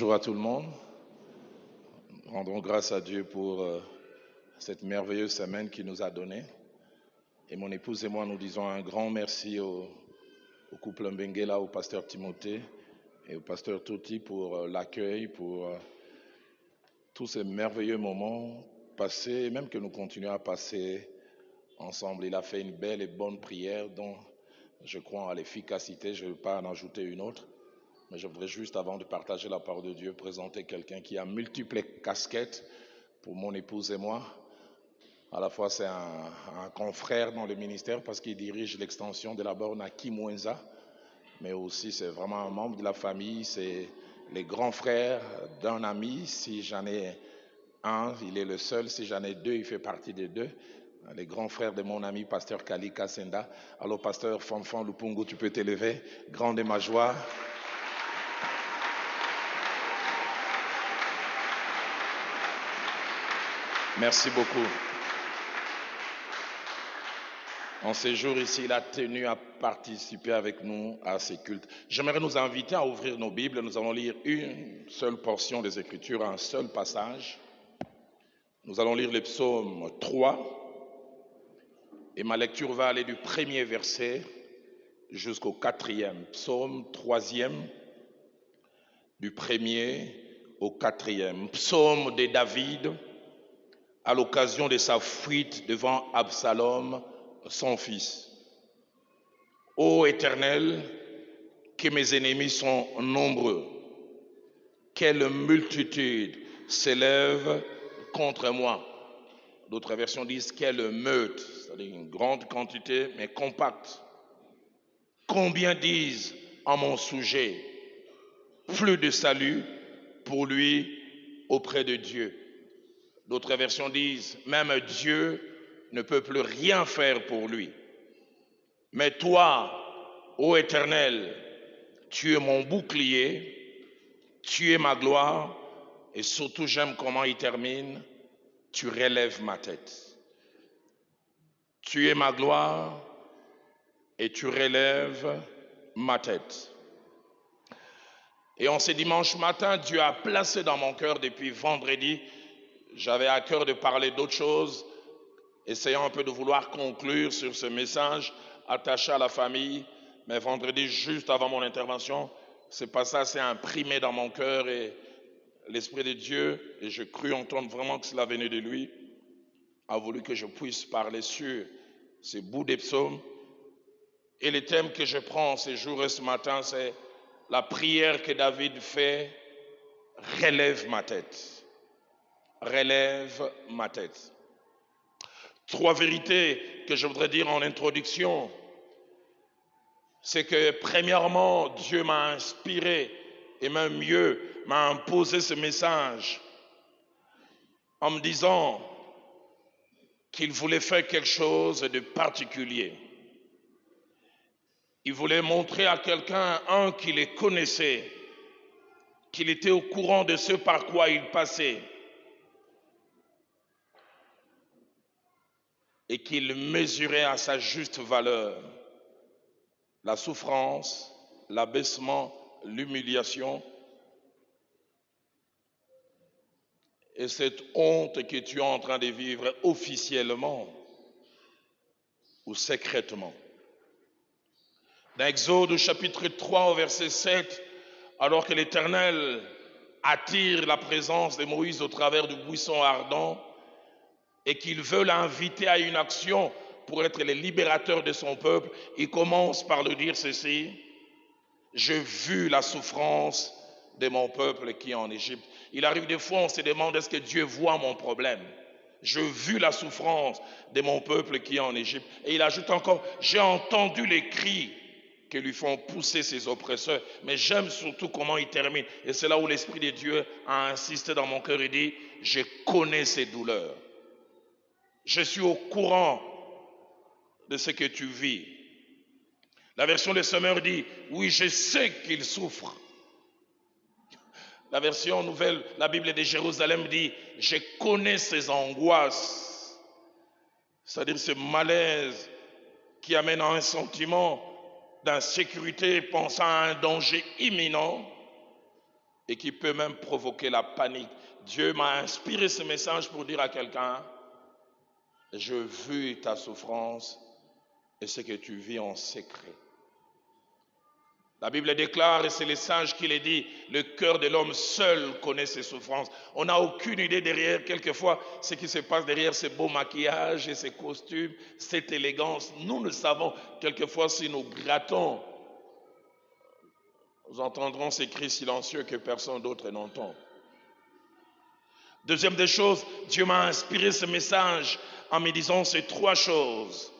Bonjour à tout le monde. Rendons grâce à Dieu pour cette merveilleuse semaine qu'il nous a donnée. Et mon épouse et moi, nous disons un grand merci au couple Mbengela, au pasteur Timothée et au pasteur Toti pour l'accueil, pour tous ces merveilleux moments passés, même que nous continuons à passer ensemble. Il a fait une belle et bonne prière dont je crois à l'efficacité. Je ne veux pas en ajouter une autre. Mais je voudrais juste, avant de partager la parole de Dieu, présenter quelqu'un qui a multiples casquettes pour mon épouse et moi. À la fois, c'est un confrère dans le ministère parce qu'il dirige l'extension de la borne à Kimwenza, mais aussi c'est vraiment un membre de la famille. C'est les grands frères d'un ami. Si j'en ai un, il est le seul. Si j'en ai deux, il fait partie des deux. Les grands frères de mon ami, pasteur Kali Kassenda. Alors, pasteur Fanfan Lupungu, tu peux t'élever. Grande est ma joie. Merci beaucoup. En séjour ici, il a tenu à participer avec nous à ces cultes. J'aimerais nous inviter à ouvrir nos Bibles. Nous allons lire une seule portion des Écritures, un seul passage. Nous allons lire le psaume 3. Et ma lecture va aller du premier verset jusqu'au 4e. Psaume 3e, du 1er au 4e. Psaume de David, à l'occasion de sa fuite devant Absalom, son fils. Ô Éternel, que mes ennemis sont nombreux, quelle multitude s'élève contre moi. D'autres versions disent quelle meute, c'est-à-dire une grande quantité, mais compacte. Combien disent en mon sujet, plus de salut pour lui auprès de Dieu. D'autres versions disent, même Dieu ne peut plus rien faire pour lui. Mais toi, ô Éternel, tu es mon bouclier, tu es ma gloire, et surtout j'aime comment il termine, tu relèves ma tête. Tu es ma gloire et tu relèves ma tête. Et en ce dimanche matin, Dieu a placé dans mon cœur depuis vendredi, j'avais à cœur de parler d'autre chose, essayant un peu de vouloir conclure sur ce message attaché à la famille, mais vendredi, juste avant mon intervention, ce passage s'est imprimé dans mon cœur et l'Esprit de Dieu, et je crus entendre vraiment que cela venait de lui, a voulu que je puisse parler sur ces bouts des psaumes. Et le thème que je prends ces jours et ce matin, c'est la prière que David fait, relève ma tête. Relève ma tête. 3 vérités que je voudrais dire en introduction. C'est que premièrement, Dieu m'a inspiré et même mieux, m'a imposé ce message en me disant qu'il voulait faire quelque chose de particulier. Il voulait montrer à quelqu'un, qu'il les connaissait, qu'il était au courant de ce par quoi il passait et qu'il mesurait à sa juste valeur la souffrance, l'abaissement, l'humiliation et cette honte que tu es en train de vivre officiellement ou secrètement. Dans Exode chapitre 3 au verset 7, alors que l'Éternel attire la présence de Moïse au travers du buisson ardent et qu'il veut l'inviter à une action pour être le libérateur de son peuple, il commence par lui dire ceci: j'ai vu la souffrance de mon peuple qui est en Égypte. Il arrive des fois, on se demande, est-ce que Dieu voit mon problème? J'ai vu la souffrance de mon peuple qui est en Égypte. Et il ajoute encore, j'ai entendu les cris que lui font pousser ses oppresseurs. Mais j'aime surtout comment il termine. Et c'est là où l'Esprit de Dieu a insisté dans mon cœur. Il dit, je connais ces douleurs. Je suis au courant de ce que tu vis. La version des Semeurs dit, oui, je sais qu'il souffre. La version nouvelle, la Bible de Jérusalem dit, je connais ses angoisses. C'est-à-dire ce malaise qui amène à un sentiment d'insécurité, pensant à un danger imminent. et qui peut même provoquer la panique. Dieu m'a inspiré ce message pour dire à quelqu'un, je vis ta souffrance et ce que tu vis en secret. La Bible déclare, et c'est les sages qui le dit, le cœur de l'homme seul connaît ses souffrances. On n'a aucune idée derrière, quelquefois, ce qui se passe derrière ces beaux maquillages et ces costumes, cette élégance. Nous ne savons, quelquefois, si nous grattons, nous entendrons ces cris silencieux que personne d'autre n'entend. Deuxième des choses, Dieu m'a inspiré ce message en me disant ces trois choses.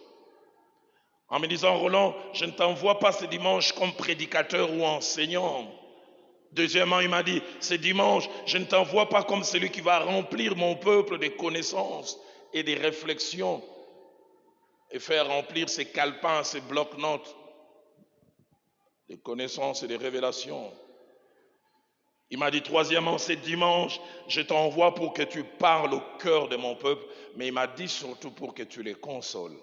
En me disant, Roland, je ne t'envoie pas ce dimanche comme prédicateur ou enseignant. Deuxièmement, il m'a dit, ce dimanche, je ne t'envoie pas comme celui qui va remplir mon peuple de connaissances et de réflexions et faire remplir ses calepins, ses blocs-notes de connaissances et de révélations. Il m'a dit, troisièmement, ce dimanche, je t'envoie pour que tu parles au cœur de mon peuple, mais il m'a dit surtout pour que tu les consoles.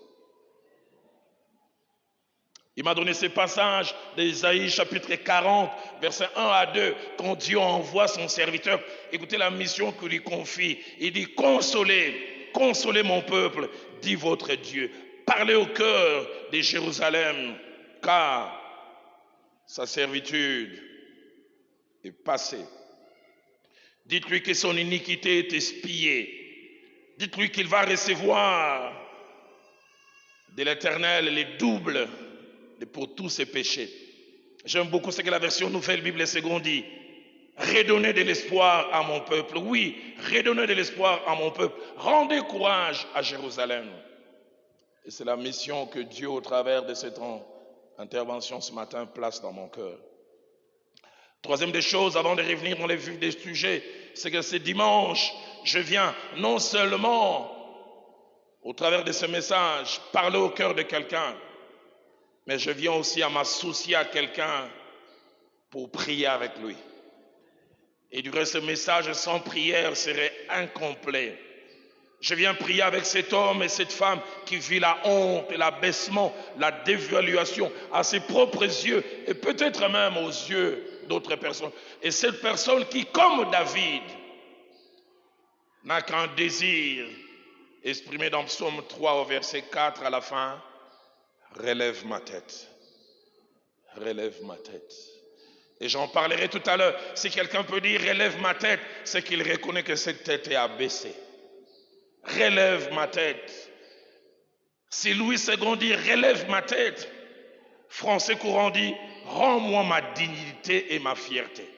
Il m'a donné ce passage d'Ésaïe chapitre 40, versets 1 à 2, quand Dieu envoie son serviteur. Écoutez la mission qu'il lui confie. Il dit, consolez, consolez mon peuple, dit votre Dieu. Parlez au cœur de Jérusalem, car sa servitude est passée. Dites-lui que son iniquité est expiée. Dites-lui qu'il va recevoir de l'Éternel les doubles pour tous ses péchés. J'aime beaucoup ce que la version Nouvelle Bible Seconde dit. Redonnez de l'espoir à mon peuple. Oui, redonnez de l'espoir à mon peuple. Rendez courage à Jérusalem. Et c'est la mission que Dieu, au travers de cette intervention ce matin, place dans mon cœur. Troisième des choses, avant de revenir dans les vues des sujets, c'est que ce dimanche, je viens non seulement, au travers de ce message, parler au cœur de quelqu'un, mais je viens aussi à m'associer à quelqu'un pour prier avec lui. Et du reste, ce message sans prière serait incomplet. Je viens prier avec cet homme et cette femme qui vit la honte, l'abaissement, la dévaluation à ses propres yeux et peut-être même aux yeux d'autres personnes. Et cette personne qui, comme David, n'a qu'un désir exprimé dans Psaume 3 au verset 4 à la fin, relève ma tête, relève ma tête. Et j'en parlerai tout à l'heure. Si quelqu'un peut dire relève ma tête, c'est qu'il reconnaît que cette tête est abaissée. Relève ma tête. Si Louis II dit relève ma tête, français courant dit rends-moi ma dignité et ma fierté.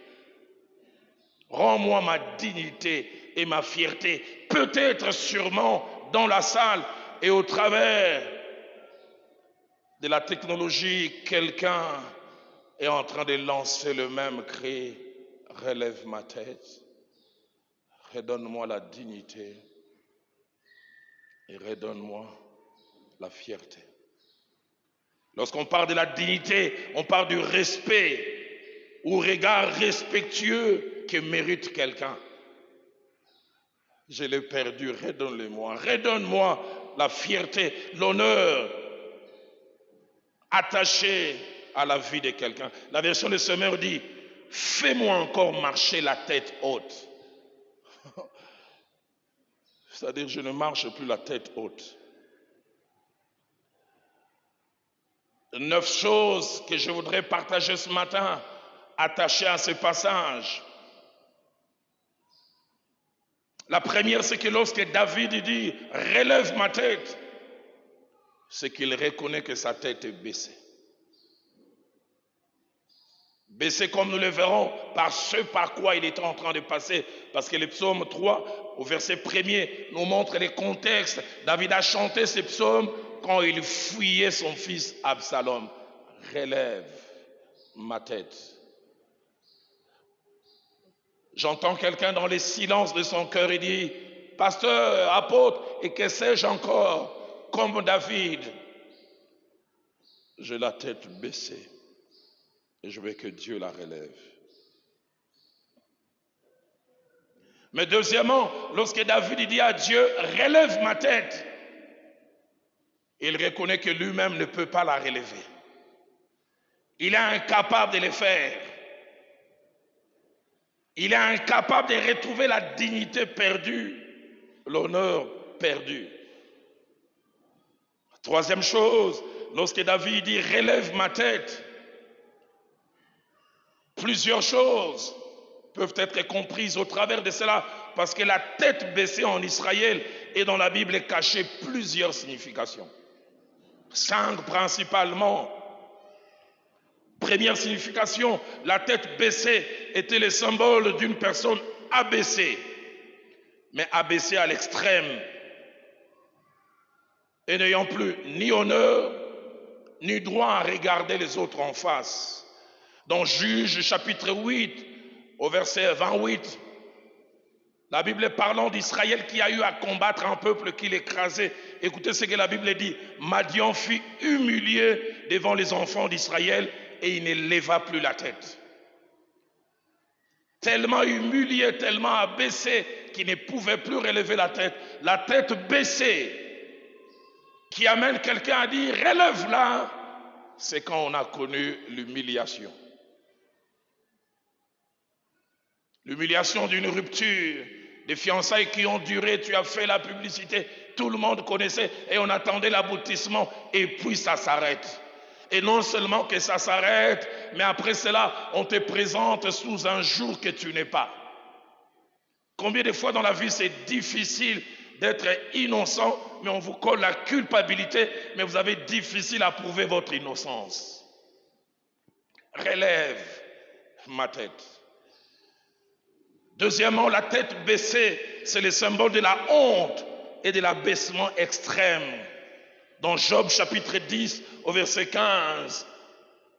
Rends-moi ma dignité et ma fierté. Peut-être sûrement dans la salle et au travers de la technologie, quelqu'un est en train de lancer le même cri. Relève ma tête. Redonne-moi la dignité. Et redonne-moi la fierté. Lorsqu'on parle de la dignité, on parle du respect ou regard respectueux que mérite quelqu'un. Je l'ai perdu, redonne-le-moi. Redonne-moi la fierté, l'honneur attaché à la vie de quelqu'un. La version de Semeur dit, fais-moi encore marcher la tête haute. C'est-à-dire, je ne marche plus la tête haute. 9 choses que je voudrais partager ce matin, attachées à ce passage. La première, c'est que lorsque David dit « relève ma tête », c'est qu'il reconnaît que sa tête est baissée. Baissée comme nous le verrons par ce par quoi il est en train de passer. Parce que le psaume 3, au verset 1er, nous montre les contextes. David a chanté ce psaume quand il fuyait son fils Absalom. Relève ma tête. J'entends quelqu'un dans les silences de son cœur, il dit, pasteur, apôtre, et que sais-je encore, comme David, j'ai la tête baissée et je veux que Dieu la relève. Mais deuxièmement, lorsque David dit à Dieu, relève ma tête, il reconnaît que lui-même ne peut pas la relever. Il est incapable de le faire. Il est incapable de retrouver la dignité perdue, l'honneur perdu. Troisième chose, lorsque David dit « relève ma tête », plusieurs choses peuvent être comprises au travers de cela, parce que la tête baissée en Israël et dans la Bible est cachée plusieurs significations. 5 principalement. Première signification, la tête baissée était le symbole d'une personne abaissée, mais abaissée à l'extrême, et n'ayant plus ni honneur, ni droit à regarder les autres en face. Dans Juges chapitre 8, au verset 28, la Bible parlant d'Israël qui a eu à combattre un peuple qui l'écrasait. Écoutez ce que la Bible dit. Madian fut humilié devant les enfants d'Israël et il ne leva plus la tête. Tellement humilié, tellement abaissé qu'il ne pouvait plus relever la tête baissée, qui amène quelqu'un à dire relève-la, c'est quand on a connu l'humiliation. L'humiliation d'une rupture, des fiançailles qui ont duré, tu as fait la publicité, tout le monde connaissait et on attendait l'aboutissement et puis ça s'arrête. Et non seulement que ça s'arrête, mais après cela, on te présente sous un jour que tu n'es pas. Combien de fois dans la vie c'est difficile d'être innocent, mais on vous colle la culpabilité, mais vous avez difficile à prouver votre innocence. Relève ma tête. Deuxièmement, la tête baissée, c'est le symbole de la honte et de l'abaissement extrême. Dans Job chapitre 10 au verset 15,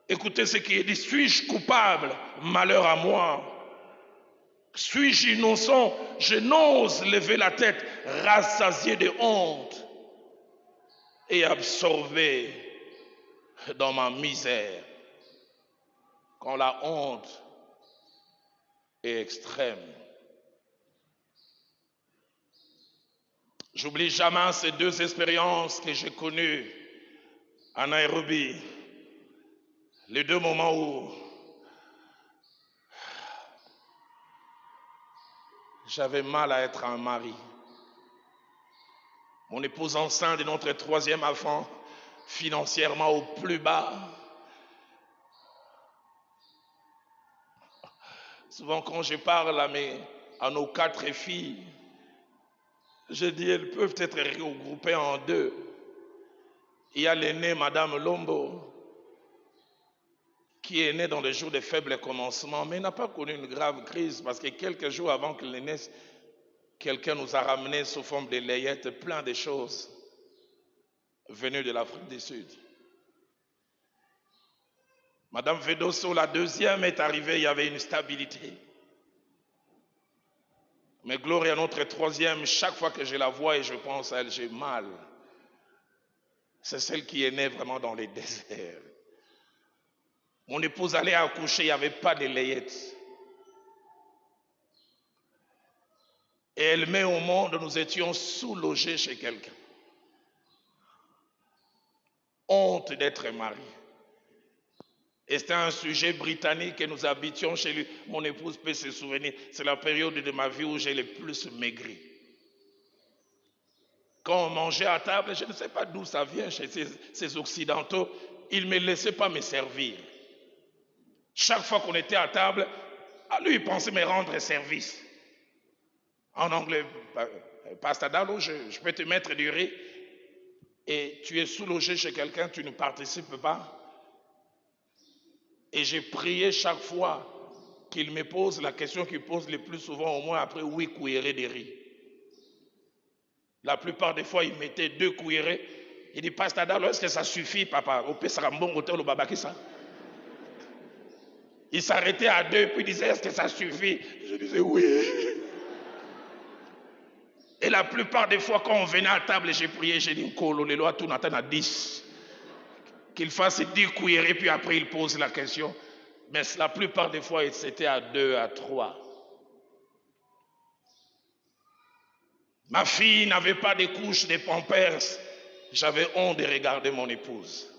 écoutez ce qui est dit, suis-je coupable? Malheur à moi. Suis-je innocent? Je n'ose lever la tête, rassasié de honte et absorbé dans ma misère. Quand la honte est extrême. J'oublie jamais ces 2 expériences que j'ai connues à Nairobi. Les 2 moments où j'avais mal à être un mari. Mon épouse enceinte de notre 3e enfant, financièrement au plus bas. Souvent quand je parle à nos 4 filles, je dis elles peuvent être regroupées en 2. Il y a l'aînée, Madame Lombo, qui est née dans les jours de faibles commencements, mais n'a pas connu une grave crise parce que quelques jours avant qu'elle naisse, quelqu'un nous a ramené sous forme de layettes plein de choses venues de l'Afrique du Sud. Madame Vedoso, la 2e, est arrivée, il y avait une stabilité. Mais gloire à notre 3e, chaque fois que je la vois et je pense à elle, j'ai mal. C'est celle qui est née vraiment dans les déserts. Mon épouse allait accoucher, il n'y avait pas de layettes. Et elle met au monde, nous étions sous-logés chez quelqu'un. Honte d'être marié. Et c'était un sujet britannique et nous habitions chez lui. Mon épouse peut se souvenir, c'est la période de ma vie où j'ai le plus maigri. Quand on mangeait à table, je ne sais pas d'où ça vient chez ces Occidentaux, ils ne me laissaient pas me servir. Chaque fois qu'on était à table, lui il pensait me rendre service. En anglais, Pastor Dalo, je peux te mettre du riz et tu es sous-logé chez quelqu'un, tu ne participes pas. Et j'ai prié chaque fois qu'il me pose la question qu'il pose le plus souvent, au moins après 8 cuillerées de riz. La plupart des fois, il mettait 2 cuillerées. Il dit, Pastor Dalo, est-ce que ça suffit, papa? Au Pesarambon, au Babakisa. Il s'arrêtait à 2, puis il disait, est-ce que ça suffit? Je disais, oui. Et la plupart des fois, quand on venait à table, j'ai prié, j'ai dit, Kolo, les lois, tout n'attend à 10. Qu'il fasse 10 cuillerées, puis après, il pose la question. Mais la plupart des fois, c'était à 2, à 3. Ma fille n'avait pas de couches, de pampers. J'avais honte de regarder mon épouse.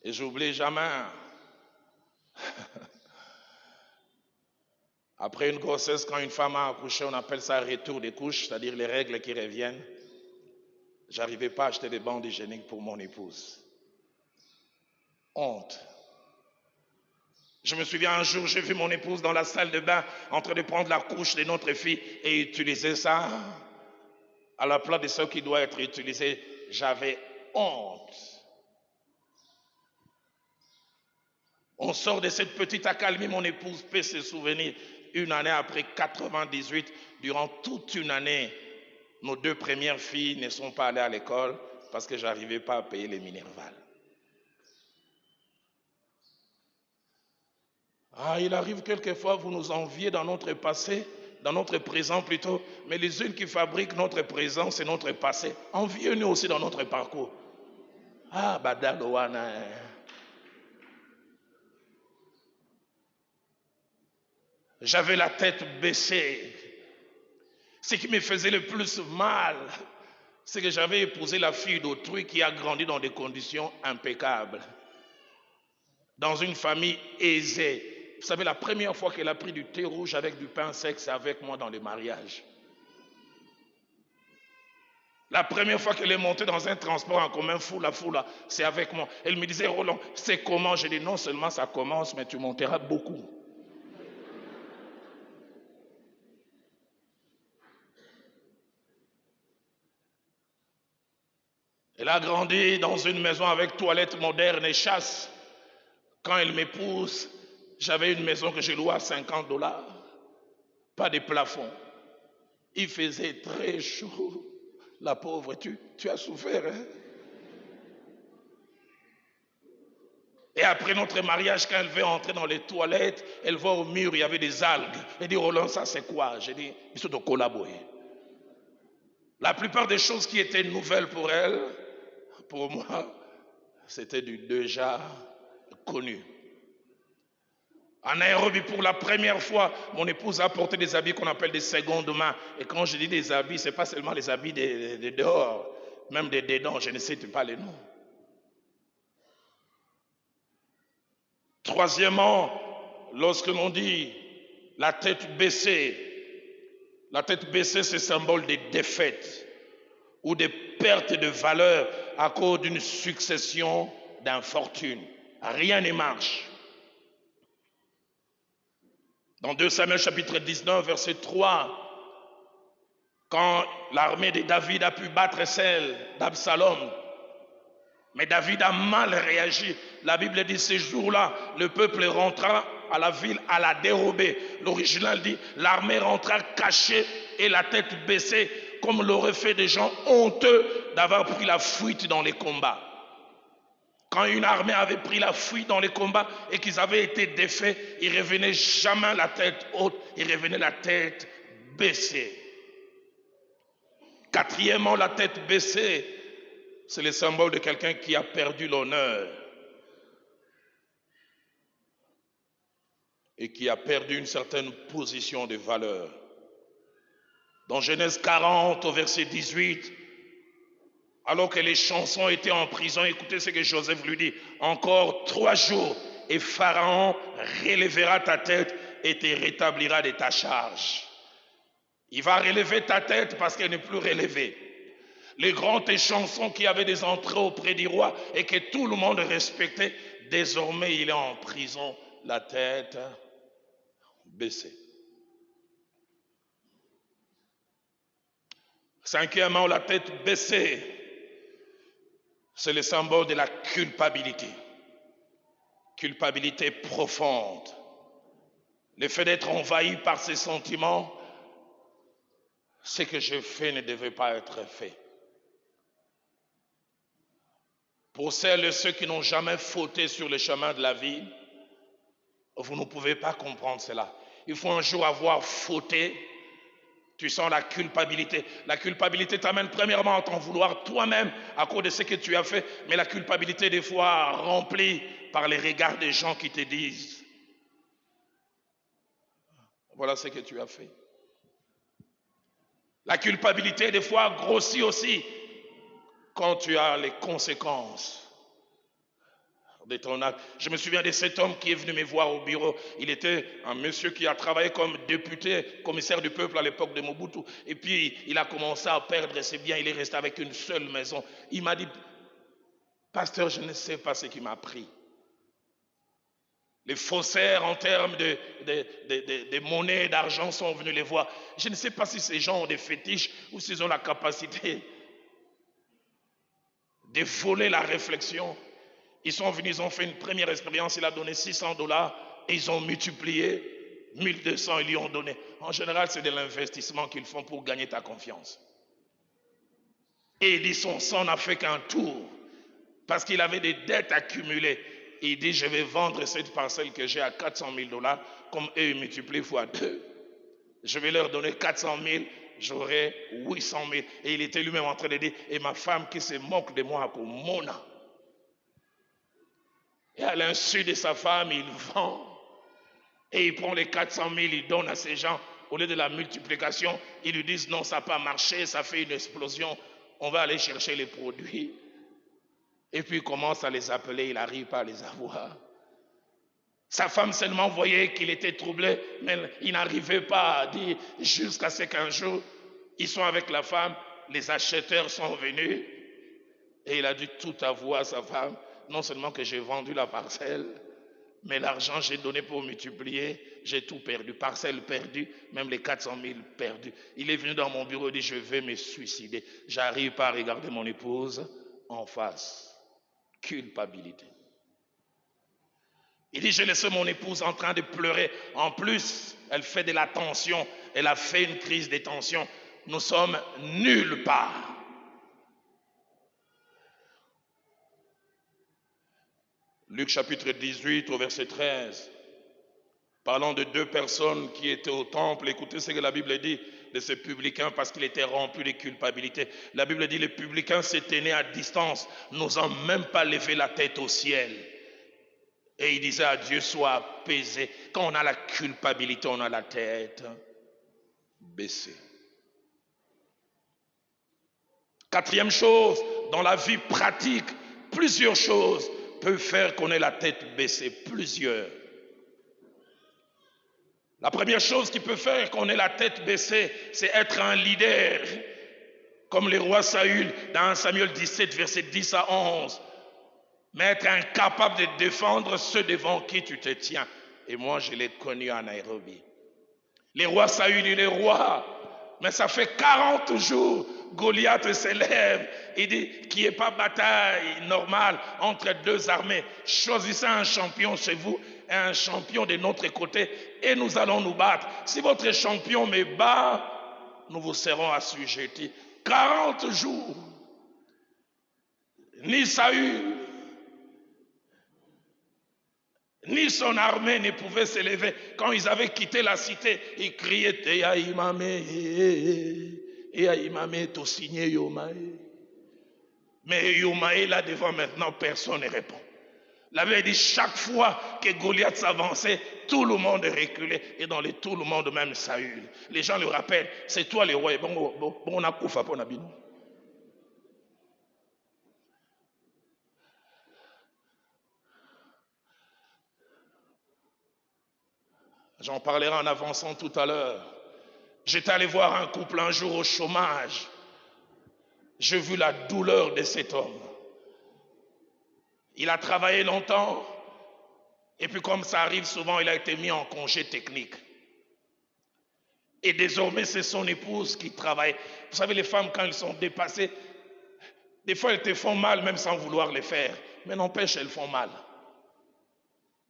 Et j'oublie jamais Après une grossesse, quand une femme a accouché, on appelle ça retour des couches, c'est-à-dire les règles qui reviennent. J'arrivais pas à acheter des bandes hygiéniques pour mon épouse. Honte. Je me souviens un jour, j'ai vu mon épouse dans la salle de bain en train de prendre la couche de notre fille et utiliser ça à la place de ce qui doit être utilisé. J'avais honte. On sort de cette petite accalmie, mon épouse peut se souvenir, une année après 98, durant toute une année, nos 2 premières filles ne sont pas allées à l'école parce que je n'arrivais pas à payer les Minerval. Ah, il arrive quelquefois, vous nous enviez dans notre passé, dans notre présent plutôt, mais les unes qui fabriquent notre présent, c'est notre passé. Enviez-nous aussi dans notre parcours. Ah, Badaloana. J'avais la tête baissée. Ce qui me faisait le plus mal, c'est que j'avais épousé la fille d'autrui qui a grandi dans des conditions impeccables, dans une famille aisée. Vous savez, la première fois qu'elle a pris du thé rouge avec du pain sec, c'est avec moi dans les mariages. La première fois qu'elle est montée dans un transport en commun, foula, c'est avec moi. Elle me disait, Roland, c'est comment? J'ai dit, non seulement ça commence, mais tu monteras beaucoup. Elle a grandi dans une maison avec toilette moderne et chasse. Quand elle m'épouse, j'avais une maison que je louais à $50. Pas de plafond. Il faisait très chaud. La pauvre, tu as souffert, hein? Et après notre mariage, quand elle veut entrer dans les toilettes, elle voit au mur, il y avait des algues. Elle dit, Roland, ça c'est quoi? J'ai dit, il faut te collaborer. La plupart des choses qui étaient nouvelles pour elle, pour moi, c'était du déjà connu. En Nairobi, pour la première fois, mon épouse a porté des habits qu'on appelle des secondes mains. Et quand je dis des habits, ce n'est pas seulement les habits de dehors, même des dedans, je ne sais pas les noms. Troisièmement, lorsque l'on dit la tête baissée, c'est symbole de défaite ou de perte de valeur à cause d'une succession d'infortunes. Rien ne marche. Dans 2 Samuel chapitre 19, verset 3, quand l'armée de David a pu battre celle d'Absalom, mais David a mal réagi. La Bible dit, ce jour-là, le peuple rentra à la ville à la dérober. L'original dit, l'armée rentra cachée et la tête baissée, comme l'auraient fait des gens honteux d'avoir pris la fuite dans les combats. Quand une armée avait pris la fuite dans les combats et qu'ils avaient été défaits, ils revenaient jamais la tête haute, ils revenaient la tête baissée. Quatrièmement, la tête baissée, c'est le symbole de quelqu'un qui a perdu l'honneur et qui a perdu une certaine position de valeur. Dans Genèse 40, au verset 18, alors que les chansons étaient en prison, écoutez ce que Joseph lui dit, encore 3 jours et Pharaon relèvera ta tête et te rétablira de ta charge. Il va relever ta tête parce qu'elle n'est plus relevée. Les grandes chansons qui avaient des entrées auprès du roi et que tout le monde respectait, désormais il est en prison, la tête baissée. Cinquièmement, la tête baissée, c'est le symbole de la culpabilité. Culpabilité profonde. Le fait d'être envahi par ces sentiments, ce que je fais ne devait pas être fait. Pour celles et ceux qui n'ont jamais fauté sur le chemin de la vie, vous ne pouvez pas comprendre cela. Il faut un jour avoir fauté. Tu sens la culpabilité. La culpabilité t'amène premièrement à t'en vouloir toi-même à cause de ce que tu as fait. Mais la culpabilité des fois remplie par les regards des gens qui te disent, voilà ce que tu as fait. La culpabilité des fois grossit aussi quand tu as les conséquences De ton acte. Je me souviens de cet homme qui est venu me voir au bureau. Il était un monsieur qui a travaillé comme député, commissaire du peuple à l'époque de Mobutu. Et puis, il a commencé à perdre ses biens. Il est resté avec une seule maison. Il m'a dit, pasteur, je ne sais pas ce qui m'a pris. Les faussaires en termes de monnaie, d'argent sont venus les voir. Je ne sais pas si ces gens ont des fétiches ou s'ils ont la capacité de voler la réflexion. Ils sont venus, ils ont fait une première expérience, il a donné $600 et ils ont multiplié 1200, ils lui ont donné. En général, c'est de l'investissement qu'ils font pour gagner ta confiance. Et il dit, son sang n'a fait qu'un tour parce qu'il avait des dettes accumulées. Et il dit, je vais vendre cette parcelle que j'ai à $400,000, comme eux ils multiplient fois 2. Je vais leur donner 400,000, j'aurai 800,000. Et il était lui-même en train de dire, et ma femme qui se moque de moi, comme Mona. Et à l'insu de sa femme, il vend. Et il prend les 400,000, il donne à ces gens. Au lieu de la multiplication, ils lui disent non, ça n'a pas marché, ça fait une explosion. On va aller chercher les produits. Et puis il commence à les appeler, il n'arrive pas à les avoir. Sa femme seulement voyait qu'il était troublé, mais il n'arrivait pas à dire jusqu'à ce qu'un jour, ils sont avec la femme, les acheteurs sont venus. Et il a dû tout avouer à sa femme. Non seulement que j'ai vendu la parcelle, mais l'argent j'ai donné pour multiplier, j'ai tout perdu. Parcelle perdue, même les 400,000 perdus. Il est venu dans mon bureau et dit, je vais me suicider. J'arrive pas à regarder mon épouse en face. Culpabilité. Il dit, j'ai laissé mon épouse en train de pleurer. En plus, elle fait de la tension. Elle a fait une crise de tension. Nous sommes nulle part. Luc chapitre 18 au verset 13, parlant de 2 personnes qui étaient au temple. Écoutez ce que la Bible dit de ces publicains parce qu'il était rempli de culpabilité. La Bible dit, les publicains se tenaient à distance, n'osant même pas lever la tête au ciel. Et il disait à Dieu, sois apaisé. Quand on a la culpabilité, on a la tête baissée. 4e chose, dans la vie pratique, plusieurs choses peut faire qu'on ait la tête baissée, plusieurs. La première chose qui peut faire qu'on ait la tête baissée, c'est être un leader, comme le roi Saül dans 1 Samuel 17, verset 10 à 11. Mais être incapable de défendre ceux devant qui tu te tiens. Et moi, je l'ai connu à Nairobi. Le roi Saül, il est roi, mais ça fait 40 jours, Goliath s'élève. Il dit qu'il n'y ait pas bataille normale entre 2 armées. Choisissez un champion chez vous et un champion de notre côté et nous allons nous battre. Si votre champion me bat, nous vous serons assujettis. 40 jours. Ni Saül, ni son armée ne pouvaient s'élever. Quand ils avaient quitté la cité, ils criaient « Eya Imame, to signé Yomae ». Mais Yomae, là devant maintenant, personne ne répond. La Bible dit chaque fois que Goliath s'avançait, tout le monde reculait. Et dans tout le monde, même Saül. Les gens le rappellent, c'est toi le roi. Bon, on a koufa pour Nabino. J'en parlerai en avançant tout à l'heure. J'étais allé voir un couple un jour au chômage. J'ai vu la douleur de cet homme. Il a travaillé longtemps. Et puis comme ça arrive souvent, il a été mis en congé technique. Et désormais, c'est son épouse qui travaille. Vous savez, les femmes, quand elles sont dépassées, des fois, elles te font mal même sans vouloir les faire. Mais n'empêche, elles font mal.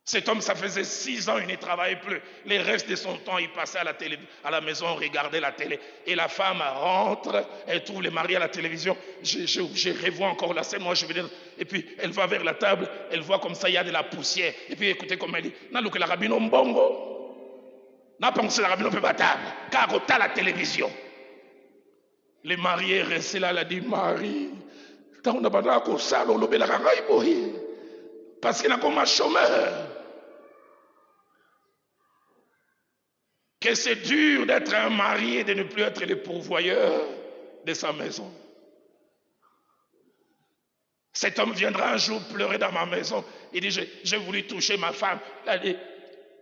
Cet homme, ça faisait 6 ans, il ne travaillait plus. Les restes de son temps, il passait à la maison, regardait la télé. Et la femme rentre, elle trouve les maris à la télévision. Je revois encore la scène, moi je veux dire. Et puis elle va vers la table, elle voit comme ça, il y a de la poussière. Et puis écoutez comme elle dit, n'a que la rabino mbongo. N'a pensé la rabino peut pas table, car t'as la télévision. Les mariés restés là, elle a dit, Marie, t'as on a pas qu'au salon, l'obé la raraïbohi. Parce qu'il a comme un chômeur. Que c'est dur d'être un mari et de ne plus être le pourvoyeur de sa maison. Cet homme viendra un jour pleurer dans ma maison. Il dit, j'ai voulu toucher ma femme. Il a dit,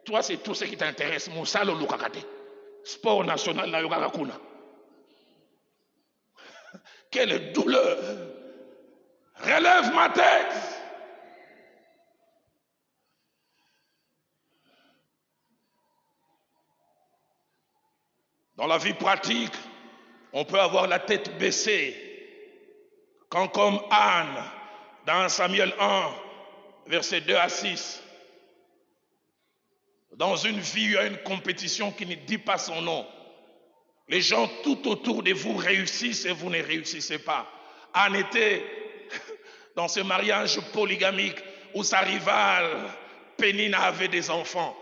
toi, c'est tout ce qui t'intéresse. Moussa le Lukakate. Sport national, la Yogarakuna. Quelle douleur. Relève ma tête. Dans la vie pratique, on peut avoir la tête baissée. Quand comme Anne, dans Samuel 1, versets 2 à 6, dans une vie, il y a une compétition qui ne dit pas son nom. Les gens tout autour de vous réussissent et vous ne réussissez pas. Anne était dans ce mariage polygamique où sa rivale Pénina avait des enfants.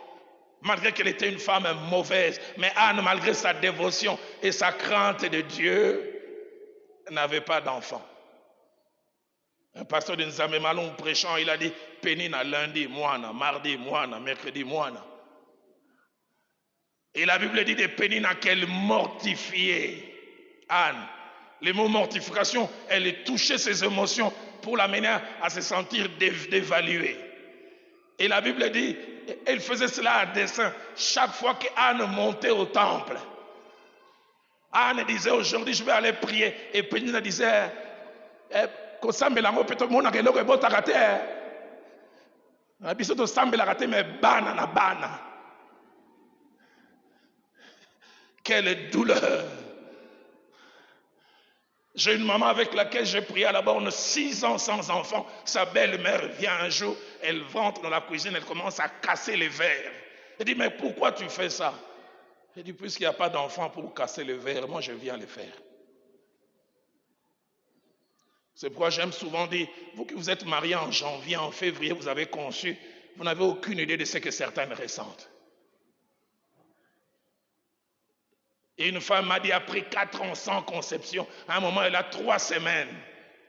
Malgré qu'elle était une femme mauvaise, mais Anne, malgré sa dévotion et sa crainte de Dieu, n'avait pas d'enfants. Un pasteur de Nzambe Malon prêchant, il a dit Pénina lundi, moana, mardi, moana, mercredi, moana. Et la Bible dit de Pénina qu'elle mortifiait Anne. Le mot mortification, elle touchait ses émotions pour l'amener à se sentir dévaluée. Et la Bible dit, elle faisait cela à dessein. Chaque fois qu'Anne montait au temple, Anne disait aujourd'hui je vais aller prier. Et Pénina disait, quelle douleur. J'ai une maman avec laquelle j'ai prié à la borne 6 ans sans enfant. Sa belle-mère vient un jour, elle rentre dans la cuisine, elle commence à casser les verres. Elle dit, mais pourquoi tu fais ça? Elle dit, puisqu'il n'y a pas d'enfant pour casser les verres, moi je viens les faire. C'est pourquoi j'aime souvent dire, vous qui vous êtes mariés en janvier, en février, vous avez conçu, vous n'avez aucune idée de ce que certaines ressentent. Et une femme m'a dit, après 4 ans sans conception, à un moment, elle a 3 semaines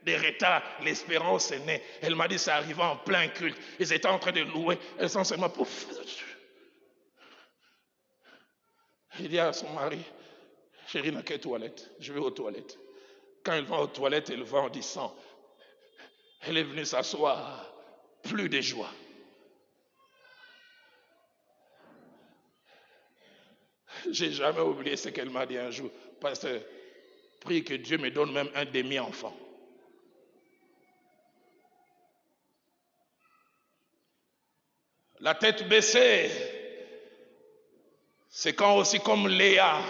de retard, l'espérance est née. Elle m'a dit, ça arrivait en plein culte. Ils étaient en train de louer, elle sent seulement, pouf. Il dit à son mari, chérie, n'a qu'à toilette, je vais aux toilettes. Quand elle va aux toilettes, elle va en disant, elle est venue s'asseoir, plus de joie. J'ai jamais oublié ce qu'elle m'a dit un jour. Pasteur, prie que Dieu me donne même un demi-enfant. La tête baissée, c'est quand aussi comme Léa,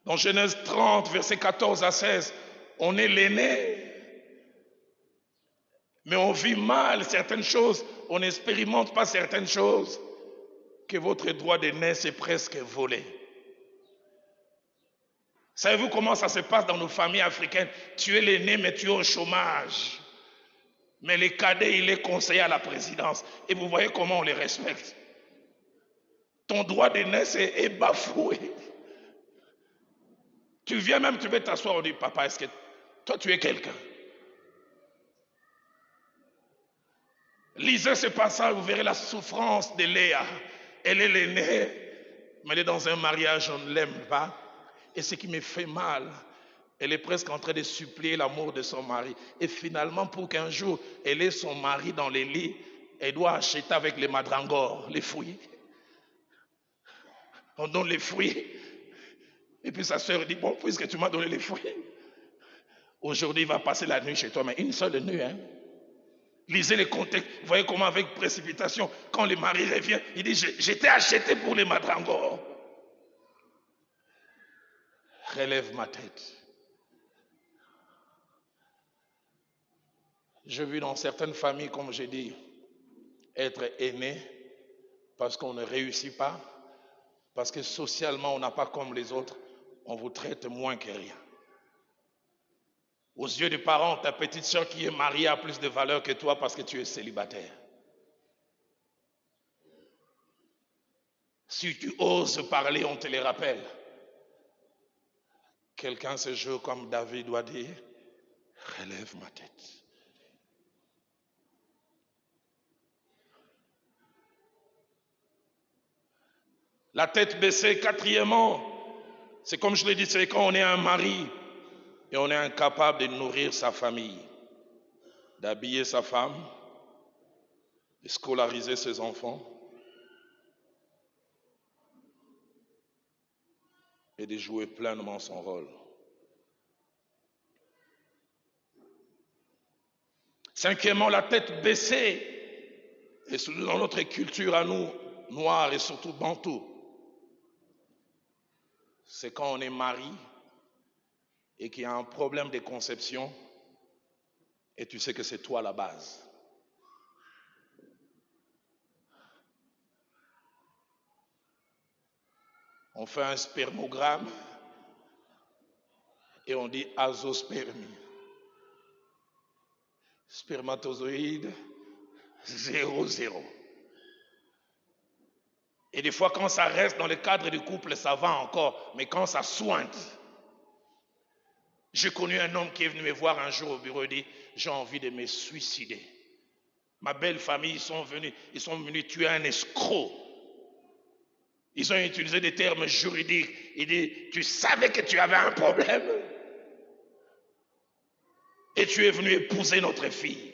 dans Genèse 30, versets 14 à 16, on est l'aîné, mais on vit mal certaines choses, on n'expérimente pas certaines choses, que votre droit d'aînesse est presque volé. Savez-vous comment ça se passe dans nos familles africaines? Tu es l'aîné, mais tu es au chômage. Mais les cadets, il est conseiller à la présidence. Et vous voyez comment on les respecte. Ton droit d'aînesse est bafoué. Tu viens même, tu veux t'asseoir, on dit, papa, est-ce que toi tu es quelqu'un? Lisez ce passage, vous verrez la souffrance de Léa. Elle est l'aînée, mais elle est dans un mariage, on ne l'aime pas. Et ce qui me fait mal, elle est presque en train de supplier l'amour de son mari. Et finalement, pour qu'un jour, elle ait son mari dans les lits, elle doit acheter avec les madrangors, les fruits. On donne les fruits. Et puis sa soeur dit, bon, puisque tu m'as donné les fruits, aujourd'hui, il va passer la nuit chez toi, mais une seule nuit, hein. Lisez les contextes, voyez comment avec précipitation, quand le mari revient, il dit, j'étais acheté pour les madrangors. Relève ma tête. Je vis dans certaines familles, comme j'ai dit, être aîné parce qu'on ne réussit pas, parce que socialement on n'a pas comme les autres, on vous traite moins que rien. Aux yeux des parents, ta petite soeur qui est mariée a plus de valeur que toi parce que tu es célibataire. Si tu oses parler, on te les rappelle. Quelqu'un ce jour comme David doit dire, relève ma tête. La tête baissée, quatrièmement, c'est comme je l'ai dit, c'est quand on est un mari. et on est incapable de nourrir sa famille, d'habiller sa femme, de scolariser ses enfants et de jouer pleinement son rôle. Cinquièmement, la tête baissée, et dans notre culture à nous, noirs et surtout bantous, c'est quand on est mari et qu'il y a un problème de conception et tu sais que c'est toi la base. On fait un spermogramme et on dit azospermie. Spermatozoïde 0,0. Et des fois, quand ça reste dans le cadre du couple, ça va encore. Mais quand ça sointe, j'ai connu un homme qui est venu me voir un jour au bureau et dit « J'ai envie de me suicider. Ma belle famille, ils sont venus tuer un escroc. Ils ont utilisé des termes juridiques. Il dit « Tu savais que tu avais un problème et tu es venu épouser notre fille.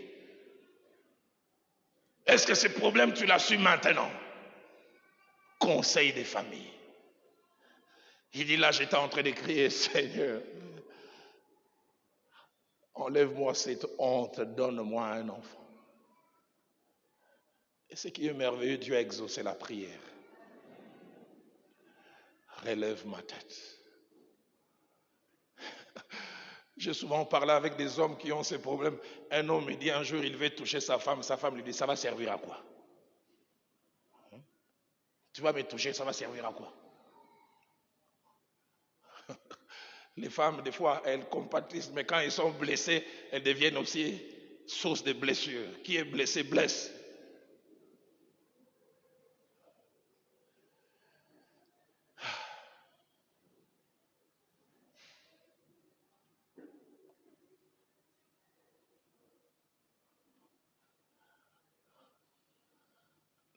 Est-ce que ce problème, tu l'as su maintenant ?» Conseil des familles. Il dit là, j'étais en train de crier, Seigneur, enlève-moi cette honte, donne-moi un enfant. Et ce qui est merveilleux, Dieu a exaucé la prière. Relève ma tête. J'ai souvent parlé avec des hommes qui ont ces problèmes. Un homme me dit un jour, il veut toucher sa femme lui dit, ça va servir à quoi? Tu vas me toucher, ça va servir à quoi? Les femmes, des fois, elles compatissent, mais quand elles sont blessées, elles deviennent aussi source de blessures. Qui est blessé, blesse.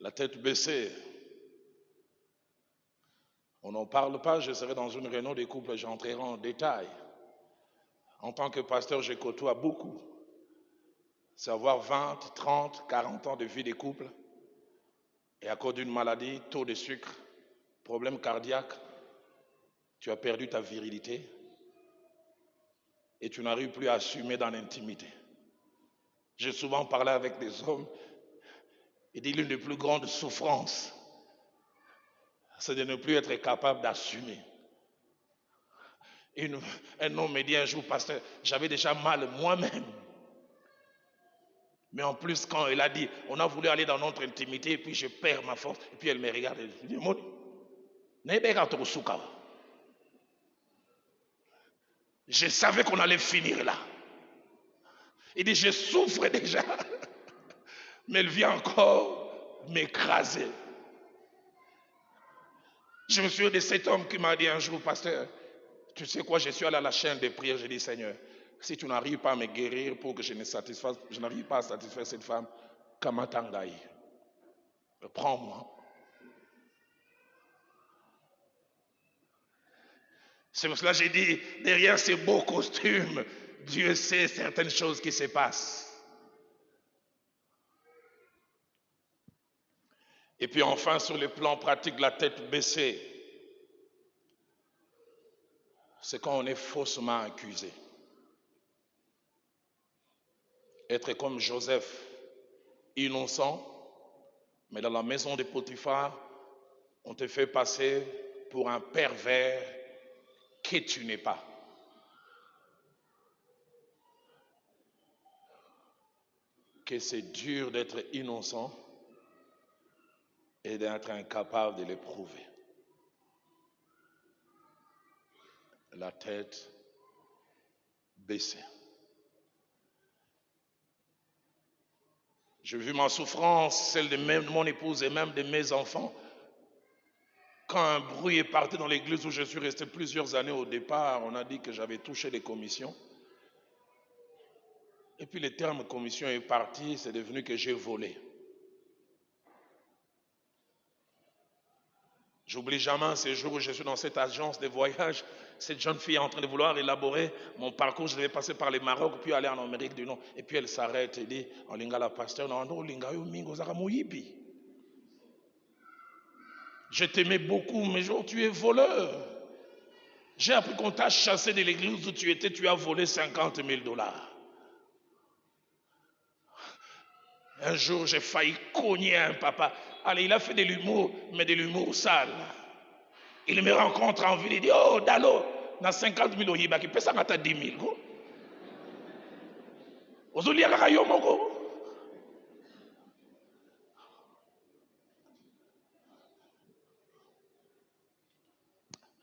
La tête baissée. On n'en parle pas, je serai dans une réunion des couples, j'entrerai en détail. En tant que pasteur, je côtoie beaucoup. C'est avoir 20, 30, 40 ans de vie des couples. Et à cause d'une maladie, taux de sucre, problème cardiaque, tu as perdu ta virilité et tu n'arrives plus à assumer dans l'intimité. J'ai souvent parlé avec des hommes et dit l'une des plus grandes souffrances, c'est de ne plus être capable d'assumer. Un homme me dit un jour, pasteur, j'avais déjà mal moi-même. Mais en plus, quand elle a dit, on a voulu aller dans notre intimité, et puis je perds ma force, et puis elle me regarde, et je dis, Moni, je savais qu'on allait finir là. Il dit, je souffre déjà, mais elle vient encore m'écraser. Je me souviens de cet homme qui m'a dit un jour, pasteur, tu sais quoi, je suis allé à la chaîne de prière, j'ai dit, Seigneur, si tu n'arrives pas à me guérir pour que je n'arrive pas à satisfaire cette femme, Kamatangaï, prends-moi. C'est pour cela que j'ai dit, derrière ces beaux costumes, Dieu sait certaines choses qui se passent. Et puis enfin, sur le plan pratique, la tête baissée, c'est quand on est faussement accusé. Être comme Joseph, innocent, mais dans la maison de Potiphar, on te fait passer pour un pervers que tu n'es pas. Que c'est dur d'être innocent et d'être incapable de l'éprouver. La tête baissée. J'ai vu ma souffrance, celle de mon épouse et même de mes enfants. Quand un bruit est parti dans l'église où je suis resté plusieurs années au départ, on a dit que j'avais touché les commissions. Et puis le terme commission est parti, c'est devenu que j'ai volé. J'oublie jamais ces jours où je suis dans cette agence de voyage. Cette jeune fille est en train de vouloir élaborer mon parcours. Je devais passer par le Maroc, puis aller en Amérique du Nord. Et puis elle s'arrête et dit, en lingala pasteur, non, linga yo mingo zara moyibi. Je t'aimais beaucoup, mais genre, tu es voleur. J'ai appris qu'on t'a chassé de l'église où tu étais, tu as volé 50 000 $. Un jour, j'ai failli cogner un papa. Allez, il a fait de l'humour, mais de l'humour sale. Il me rencontre en ville, il dit, oh, Dalo, dans 50 000 $, qui peut ça à 10 000 $.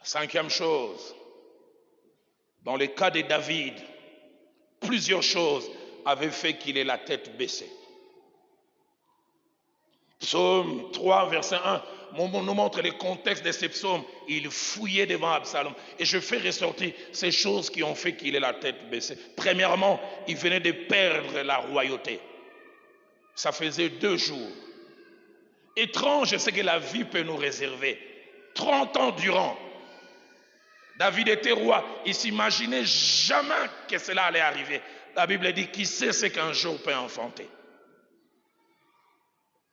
Cinquième chose, dans le cas de David, plusieurs choses avaient fait qu'il ait la tête baissée. Psaume 3, verset 1, nous montre le contexte de ces psaumes. Il fouillait devant Absalom. Et je fais ressortir ces choses qui ont fait qu'il ait la tête baissée. Premièrement, il venait de perdre la royauté. Ça faisait 2 jours. Étrange ce que la vie peut nous réserver. 30 ans durant, David était roi. Il ne s'imaginait jamais que cela allait arriver. La Bible dit, qui sait ce qu'un jour peut enfanter.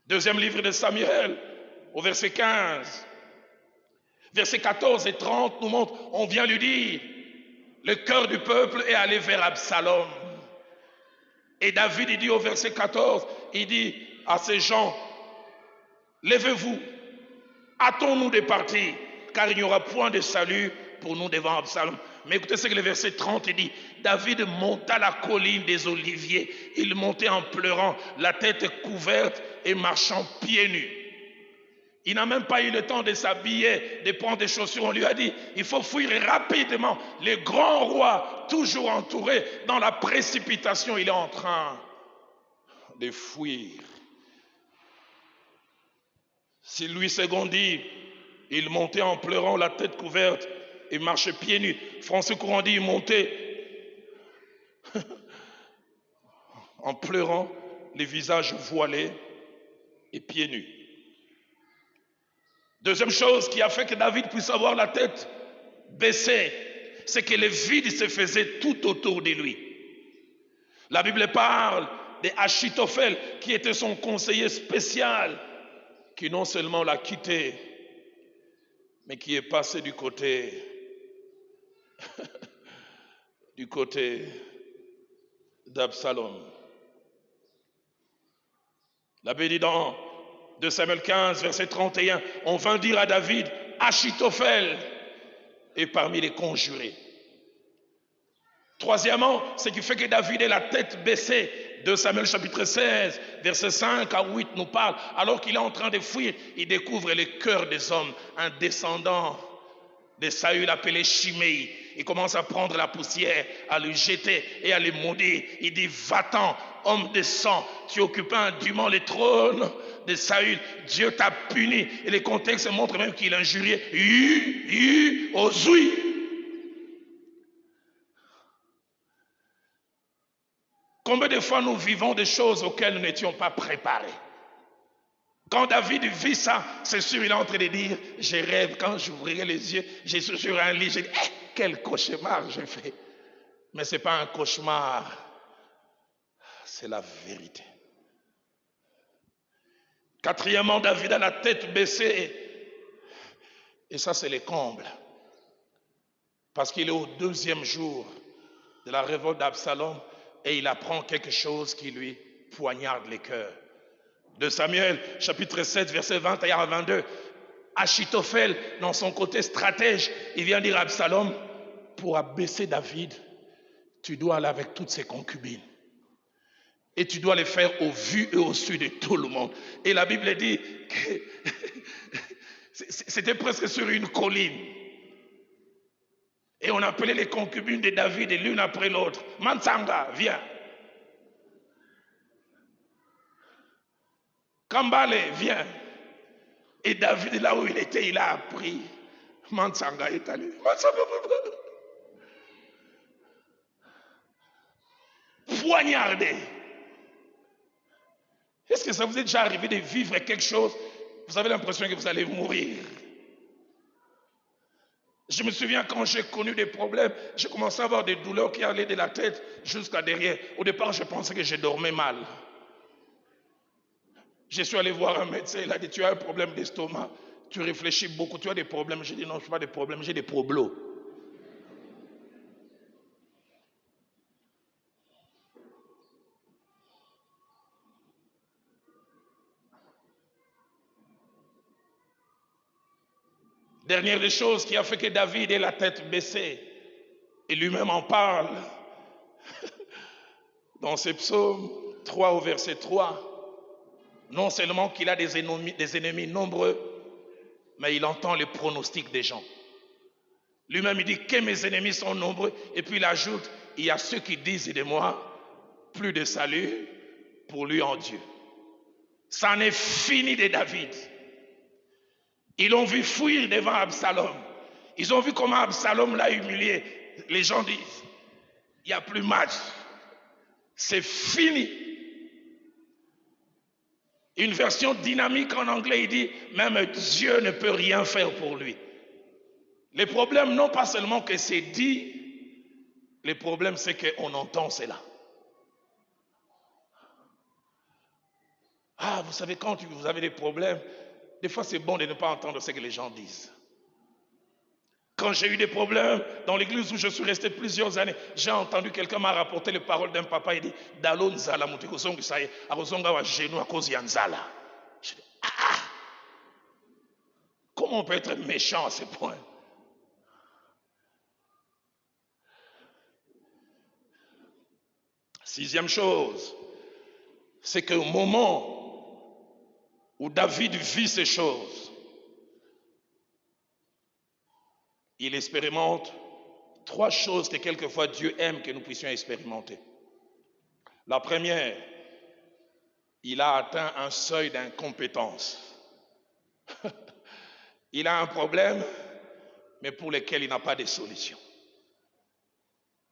Deuxième livre de Samuel, au verset 15. Versets 14 et 30 nous montrent, on vient lui dire, le cœur du peuple est allé vers Absalom. Et David, il dit au verset 14, il dit à ces gens, levez-vous, hâtons-nous de partir, car il n'y aura point de salut pour nous devant Absalom. Mais écoutez ce que le verset 30 dit. David monta la colline des Oliviers. Il montait en pleurant, la tête couverte et marchant pieds nus. Il n'a même pas eu le temps de s'habiller, de prendre des chaussures. On lui a dit, il faut fuir rapidement. Le grand roi, toujours entouré, dans la précipitation, il est en train de fuir. Si Louis II dit, il montait en pleurant, la tête couverte, et marchait pieds nus. François Courant dit, il montait en pleurant, les visages voilés et pieds nus. Deuxième chose qui a fait que David puisse avoir la tête baissée, c'est que le vide se faisait tout autour de lui. La Bible parle d'Achitophel, qui était son conseiller spécial, qui non seulement l'a quitté, mais qui est passé du côté d'Absalom. La Bible dit dans 2 Samuel 15, verset 31, on vint dire à David, Achitophel est parmi les conjurés. Troisièmement, ce qui fait que David ait la tête baissée, 2 Samuel chapitre 16, verset 5 à 8 nous parle, alors qu'il est en train de fuir, il découvre le cœur des hommes, un descendant de Saül appelé Shimei. Il commence à prendre la poussière, à le jeter et à le maudire. Il dit, va-t'en, homme de sang, tu occupais indûment le trône de Saül. Dieu t'a puni. Et le contexte montre même qu'il injuriait. Ozui. Combien de fois nous vivons des choses auxquelles nous n'étions pas préparés? Quand David vit ça, c'est sûr, il est en train de dire, je rêve, quand j'ouvrirai les yeux, je suis sur un lit, je dis, quel cauchemar j'ai fait. Mais ce n'est pas un cauchemar, c'est la vérité. Quatrièmement, David a la tête baissée, et ça c'est le comble, parce qu'il est au 2e jour de la révolte d'Absalom, et il apprend quelque chose qui lui poignarde les cœurs. De Samuel, chapitre 7, verset 21 à 22, Achitophel, dans son côté stratège, il vient dire à Absalom, pour abaisser David, tu dois aller avec toutes ses concubines. Et tu dois les faire au vu et au su de tout le monde. Et la Bible dit que c'était presque sur une colline. Et on appelait les concubines de David, et l'une après l'autre. Mansanga, viens. Kambale, viens. Et David, là où il était, il a appris. Mansanga est allé. Poignardé. Est-ce que ça vous est déjà arrivé de vivre quelque chose, vous avez l'impression que vous allez mourir? Je me souviens quand j'ai connu des problèmes, j'ai commencé à avoir des douleurs qui allaient de la tête jusqu'à derrière. Au départ, je pensais que je dormais mal. Je suis allé voir un médecin, il a dit, tu as un problème d'estomac, tu réfléchis beaucoup, tu as des problèmes. J'ai dit, non, je n'ai pas de problèmes, j'ai des problos. Dernière des choses qui a fait que David ait la tête baissée, et lui-même en parle, dans ses psaumes 3 au verset 3, non seulement qu'il a des ennemis nombreux, mais il entend les pronostics des gens. Lui-même, il dit que mes ennemis sont nombreux, et puis il ajoute, il y a ceux qui disent de moi, plus de salut pour lui en Dieu. Ça en est fini de David. Ils l'ont vu fuir devant Absalom. Ils ont vu comment Absalom l'a humilié. Les gens disent, il n'y a plus match. C'est fini. Une version dynamique en anglais, il dit, même Dieu ne peut rien faire pour lui. Les problèmes, non pas seulement que c'est dit, les problèmes, c'est qu'on entend cela. Ah, vous savez, quand vous avez des problèmes, des fois c'est bon de ne pas entendre ce que les gens disent. Quand j'ai eu des problèmes dans l'église où je suis resté plusieurs années, j'ai entendu quelqu'un m'a rapporté les paroles d'un papa, il dit, Dalo nzala mutikosongi saye, akozonga wa genou à cause ya nzala. Je dis, comment on peut être méchant à ce point? Sixième chose, c'est qu'au moment où David vit ces choses, il expérimente 3 choses que quelquefois Dieu aime que nous puissions expérimenter. La première, il a atteint un seuil d'incompétence. Il a un problème, mais pour lequel il n'a pas de solution.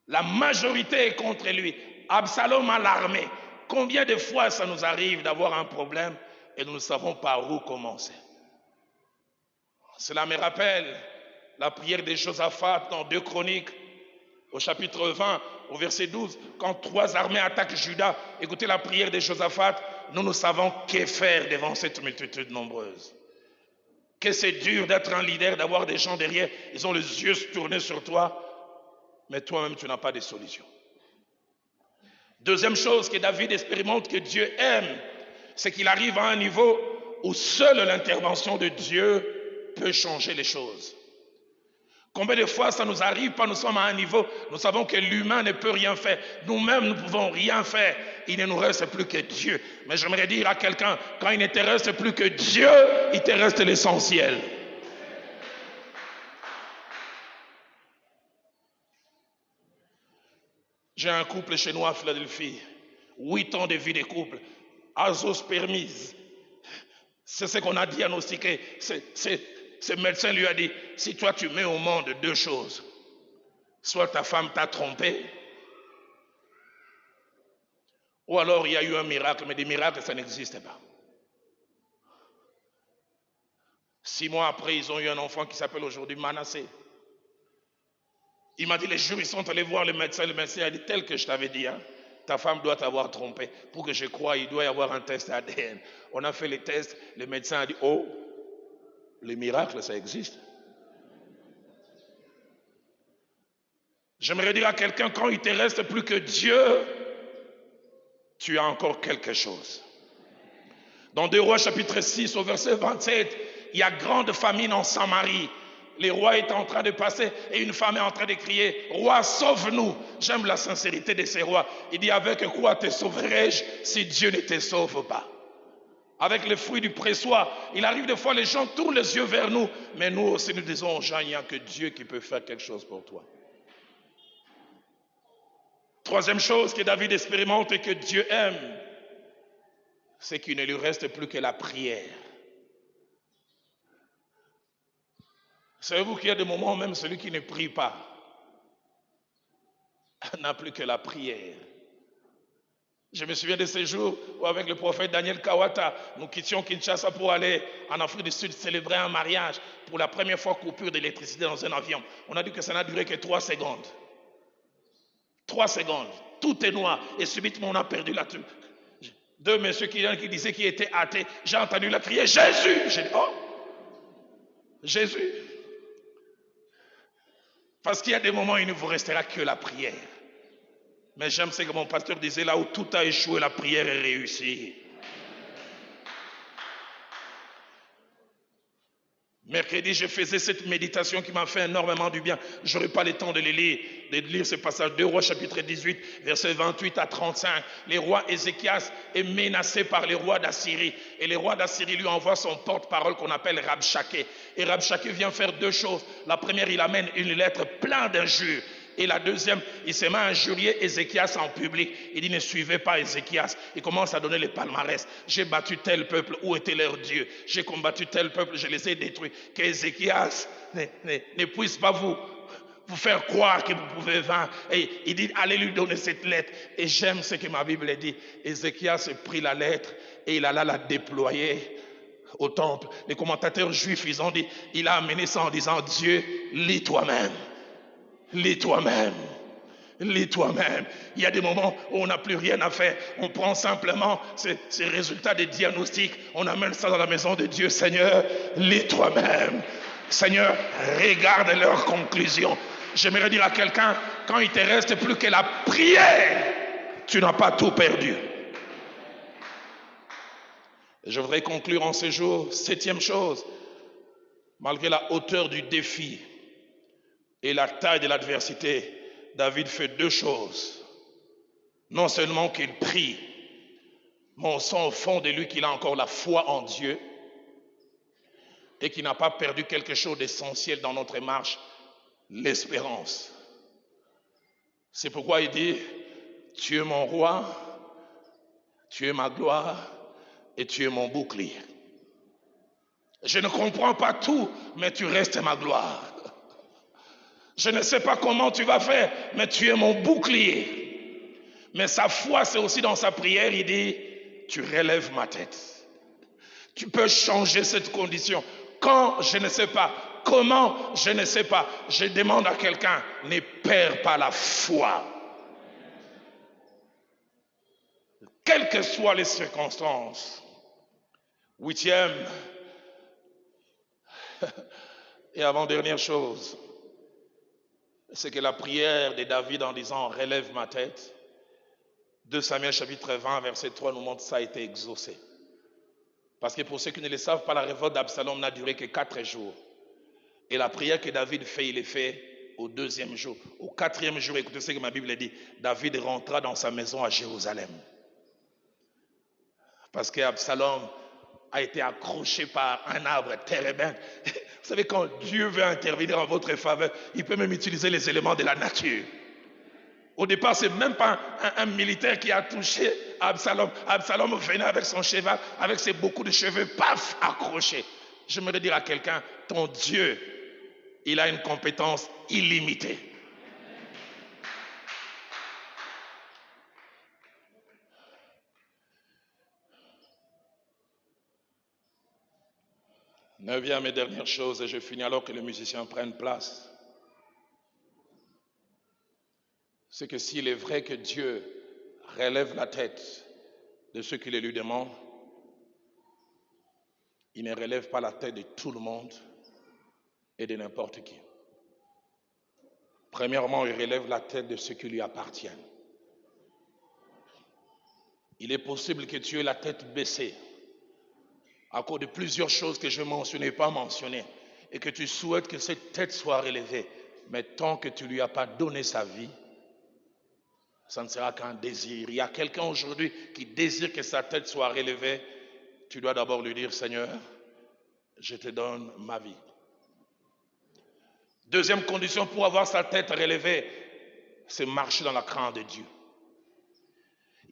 La majorité est contre lui. Absalom a l'armée. Combien de fois ça nous arrive d'avoir un problème et nous ne savons pas où commencer? Cela me rappelle la prière de Josaphat dans 2 Chroniques, au chapitre 20, au verset 12, quand 3 armées attaquent Juda. Écoutez la prière de Josaphat, nous ne savons que faire devant cette multitude nombreuse. Que c'est dur d'être un leader, d'avoir des gens derrière, ils ont les yeux tournés sur toi, mais toi-même tu n'as pas de solution. Deuxième chose que David expérimente, que Dieu aime, c'est qu'il arrive à un niveau où seule l'intervention de Dieu peut changer les choses. Combien de fois ça nous arrive, pas nous sommes à un niveau, nous savons que l'humain ne peut rien faire. Nous-mêmes, nous ne pouvons rien faire. Il ne nous reste plus que Dieu. Mais j'aimerais dire à quelqu'un, quand il ne te reste plus que Dieu, il te reste l'essentiel. J'ai un couple chez nous à Philadelphie, 8 ans de vie de couple, azos permise. C'est ce qu'on a diagnostiqué. Ce médecin lui a dit, si toi tu mets au monde 2 choses, soit ta femme t'a trompé, ou alors il y a eu un miracle, mais des miracles ça n'existe pas. 6 mois après, ils ont eu un enfant qui s'appelle aujourd'hui Manassé. Il m'a dit, les jours, ils sont allés voir le médecin a dit, tel que je t'avais dit, hein, ta femme doit t'avoir trompé. Pour que je croie, il doit y avoir un test ADN. On a fait les tests, le médecin a dit, oh, les miracles, ça existe. J'aimerais dire à quelqu'un, quand il ne te reste plus que Dieu, tu as encore quelque chose. Dans 2 Rois chapitre 6 au verset 27, il y a grande famine en Samarie. Les rois étaient en train de passer et une femme est en train de crier, roi, sauve-nous. J'aime la sincérité de ces rois. Il dit, avec quoi te sauverai-je si Dieu ne te sauve pas? Avec les fruits du pressoir. Il arrive des fois, les gens tournent les yeux vers nous, mais nous aussi nous disons aux gens, il n'y a que Dieu qui peut faire quelque chose pour toi. Troisième chose que David expérimente et que Dieu aime, c'est qu'il ne lui reste plus que la prière. Savez-vous qu'il y a des moments où même celui qui ne prie pas n'a plus que la prière. Je me souviens de ces jours où avec le prophète Daniel Kawata, nous quittions Kinshasa pour aller en Afrique du Sud célébrer un mariage. Pour la première fois, coupure d'électricité dans un avion. On a dit que ça n'a duré que 3 secondes. 3 secondes. Tout est noir. Et subitement, on a perdu la tube. Deux messieurs qui disaient qu'ils étaient athées. J'ai entendu la crier Jésus. J'ai dit, oh, Jésus. Parce qu'il y a des moments où il ne vous restera que la prière. Mais j'aime ce que mon pasteur disait, là où tout a échoué, la prière est réussie. Mercredi, je faisais cette méditation qui m'a fait énormément du bien. Je n'aurai pas le temps de lire ce passage. 2 Rois chapitre 18, versets 28 à 35. Le roi Ézéchias est menacé par les rois d'Assyrie. Et le roi d'Assyrie lui envoie son porte-parole qu'on appelle Rabshakeh. Et Rabshakeh vient faire 2 choses. La première, il amène une lettre pleine d'injures. Et la deuxième, il se met à injurier Ézéchias en public. Il dit, ne suivez pas Ézéchias. Il commence à donner les palmarès. J'ai battu tel peuple, où était leur Dieu? J'ai combattu tel peuple, je les ai détruits. Qu'Ézéchias ne puisse pas vous faire croire que vous pouvez vaincre. Et il dit, allez lui donner cette lettre. Et j'aime ce que ma Bible dit. Ézéchias prit la lettre et il alla la déployer au temple. Les commentateurs juifs, ils ont dit, il a amené ça en disant, Dieu, lis toi-même. Lis toi-même. Lis toi-même. Il y a des moments où on n'a plus rien à faire. On prend simplement ces résultats des diagnostics. On amène ça dans la maison de Dieu. Seigneur, lis toi-même. Seigneur, regarde leurs conclusions. J'aimerais dire à quelqu'un, quand il te reste plus que la prière, tu n'as pas tout perdu. Et je voudrais conclure en ce jour, 7e chose, malgré la hauteur du défi et la taille de l'adversité, David fait 2 choses. Non seulement qu'il prie, mais on sent au fond de lui qu'il a encore la foi en Dieu et qu'il n'a pas perdu quelque chose d'essentiel dans notre marche, l'espérance. C'est pourquoi il dit, tu es mon roi, tu es ma gloire et tu es mon bouclier. Je ne comprends pas tout, mais tu restes ma gloire. Je ne sais pas comment tu vas faire, mais tu es mon bouclier. Mais sa foi, c'est aussi dans sa prière, il dit, tu relèves ma tête. Tu peux changer cette condition. Quand, je ne sais pas. Comment, je ne sais pas. Je demande à quelqu'un, ne perds pas la foi. Quelles que soient les circonstances. 8e et avant-dernière chose, c'est que la prière de David en disant « relève ma tête », 2 Samuel chapitre 20 verset 3 nous montre que ça a été exaucé. Parce que pour ceux qui ne le savent pas, la révolte d'Absalom n'a duré que 4 jours. Et la prière que David fait, il est fait au 2e jour. Au 4e jour, écoutez ce que ma Bible dit, David rentra dans sa maison à Jérusalem. Parce qu'Absalom a été accroché par un arbre térébinthe. Vous savez, quand Dieu veut intervenir en votre faveur, il peut même utiliser les éléments de la nature. Au départ, ce n'est même pas un militaire qui a touché Absalom. Absalom venait avec son cheval, avec ses beaucoup de cheveux, paf, accroché. J'aimerais dire à quelqu'un, ton Dieu, il a une compétence illimitée. Neuvième et dernière chose, et je finis alors que les musiciens prennent place, c'est que s'il est vrai que Dieu relève la tête de ceux qui le lui demandent, il ne relève pas la tête de tout le monde et de n'importe qui. Premièrement, il relève la tête de ceux qui lui appartiennent. Il est possible que tu aies la tête baissée à cause de plusieurs choses que je ne mentionne pas mentionner, et que tu souhaites que cette tête soit relevée, mais tant que tu ne lui as pas donné sa vie, ça ne sera qu'un désir. Il y a quelqu'un aujourd'hui qui désire que sa tête soit relevée, tu dois d'abord lui dire, Seigneur, je te donne ma vie. Deuxième condition pour avoir sa tête relevée, c'est marcher dans la crainte de Dieu.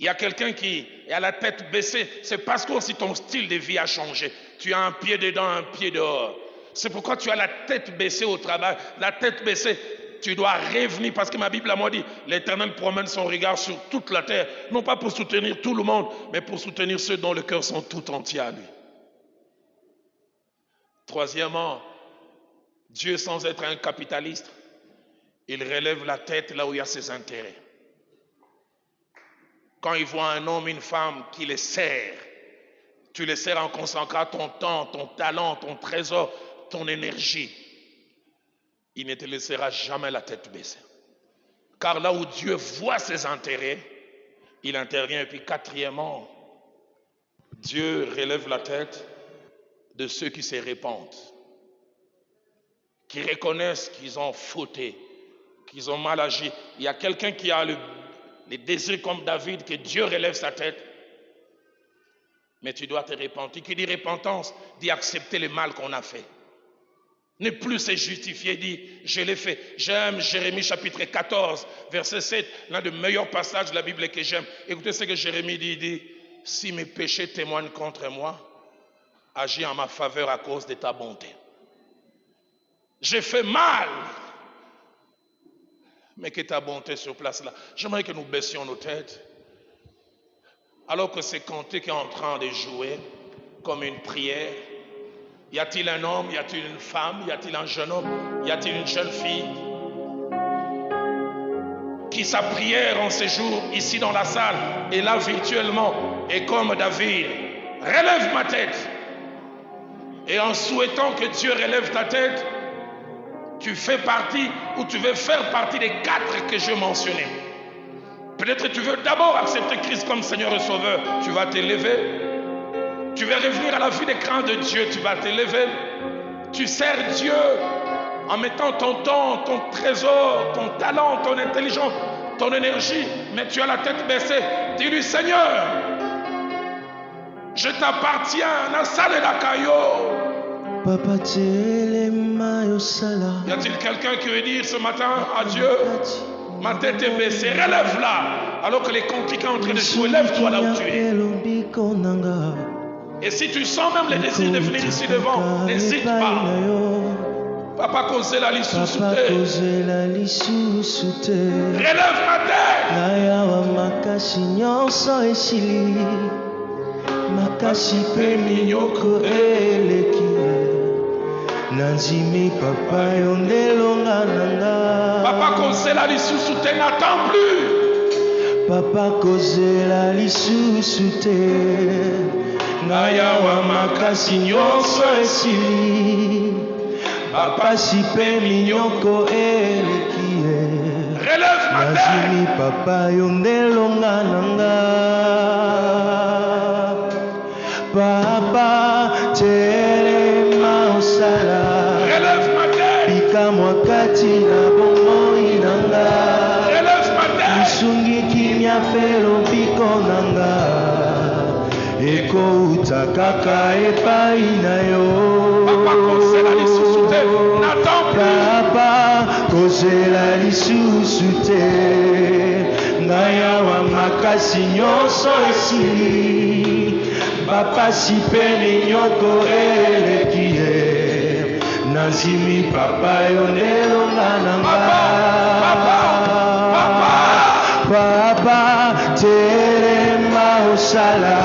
Il y a quelqu'un qui a la tête baissée, c'est parce que aussi ton style de vie a changé. Tu as un pied dedans, un pied dehors. C'est pourquoi tu as la tête baissée au travail, la tête baissée. tu dois revenir parce que ma Bible a moi dit, l'Éternel promène son regard sur toute la terre, non pas pour soutenir tout le monde, mais pour soutenir ceux dont le cœur sont tout entiers à lui. Troisièmement, Dieu sans être un capitaliste, il relève la tête là où il y a ses intérêts. Quand il voit un homme, une femme qui les sert, tu les sers en consacrant ton temps, ton talent, ton trésor, ton énergie. Il ne te laissera jamais la tête baissée. Car là où Dieu voit ses intérêts, il intervient. Et puis quatrièmement, Dieu relève la tête de ceux qui se répandent, qui reconnaissent qu'ils ont fauté, qu'ils ont mal agi. Il y a quelqu'un qui a le désir comme David, que Dieu relève sa tête. Mais tu dois te repentir. Qui dit repentance, dit accepter le mal qu'on a fait. Ne plus se justifier, dit je l'ai fait. J'aime Jérémie chapitre 14, verset 7, l'un des meilleurs passages de la Bible que j'aime. Écoutez ce que Jérémie dit, il dit, si mes péchés témoignent contre moi, agis en ma faveur à cause de ta bonté. J'ai fait mal, mais que ta bonté sur place là. J'aimerais que nous baissions nos têtes. Alors que c'est cantique qui est en train de jouer comme une prière. Y a-t-il un homme, y a-t-il une femme, y a-t-il un jeune homme, y a-t-il une jeune fille qui sa prière en séjour ici dans la salle et là virtuellement est comme David, relève ma tête. Et en souhaitant que Dieu relève ta tête, tu fais partie ou tu veux faire partie des 4 que je mentionnais. Peut-être tu veux d'abord accepter Christ comme Seigneur et Sauveur, tu vas te lever. Tu veux revenir à la vie des craintes de Dieu, tu vas te lever. Tu sers Dieu en mettant ton temps, ton trésor, ton talent, ton intelligence, ton énergie, mais tu as la tête baissée. Dis-lui, Seigneur, je t'appartiens, Nassal et Lakayo. Y a-t-il quelqu'un qui veut dire ce matin à Dieu, ma tête est baissée, relève-la. Alors que les cantiques sont en train de jouer, lève-toi là où tu es. Et si tu sens même le désir de venir ici devant, n'hésite pas. Papa causé la lissouté. Relève ma tête. Papa causé la lissouté, n'attends plus. Papa causé la lissouté. Naya wa makasi nyonso esili Papa sipe minyoko elekie Relève ma tête. Nazimi papa yondelonga nanga Papa telema osala Relève ma tête. Pika mwakati na bomoi nanga Relève ma tête. Lisungi kimya felo piko nanga Eko utakaka epai na yo. Papa kozela lisusu te, n'attends plus. Papa kozela lisusu te. Ngai awa makasi nyonso esili. Bapasi pe minyoko eleki ye. Nazimi papa yo nelonga na ngai. Papa telema osala.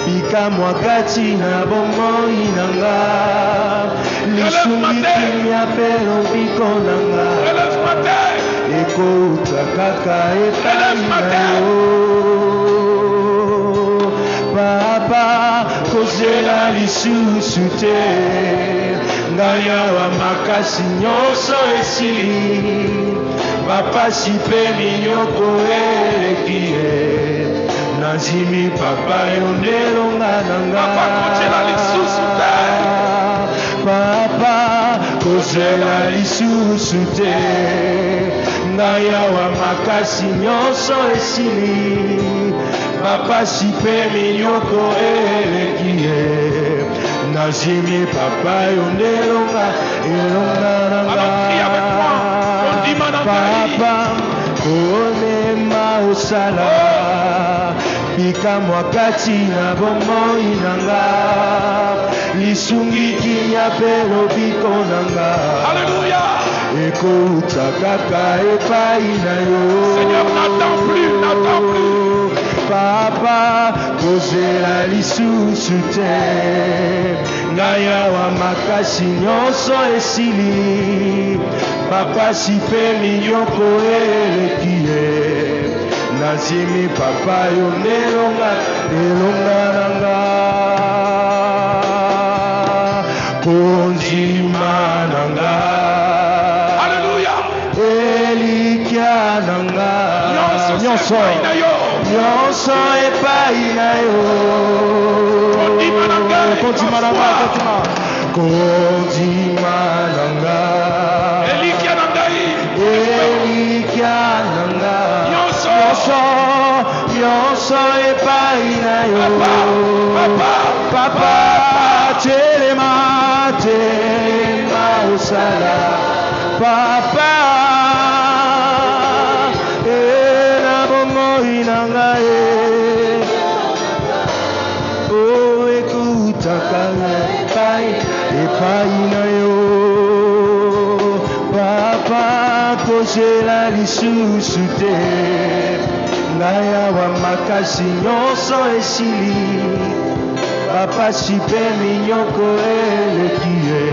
Pika mwakati na bomoi nanga Lisungi kimya pero piko nanga Eko utakaka epai na yo Papa kozela lisusu te Ngai awa makasi nyonso esili Bapasi pe minyoko eleki ye Nazimi papa yondelonga nanga Papa kozela lisusu te. Papa kozela lisusu te Ngai awa makasi nyonso esili Bapasi pe minyoko eleki ye Nazimi papa yondelonga elonga nanga Papa konema osala Pika mwakati na bomoi nanga Lisungi kimya pero piko nanga Alléluia. ekouta kaka epai na yo. Seigneur, n'attends plus, n'attends plus. Papa, kozela lisusu te. Ngai awa makasi nyonso esili. Bapasi mpe minyoko eleki ye. Nazimi papa yo nelonga na nga. Konzima na nga. Alléluia. Elikia na nga. Nyonso epai na yo. Konzima na nga. Konzima na nga. Elikia na nga. Nyonso epai na yo. Papa, telema osala. Papa, na bomoi na ngai. Oh, ekutaka epai na yo. Papa, kozela lisusu te. Ngai awa makasi nyonso esili. Bapasi mpe minyoko eleki ye.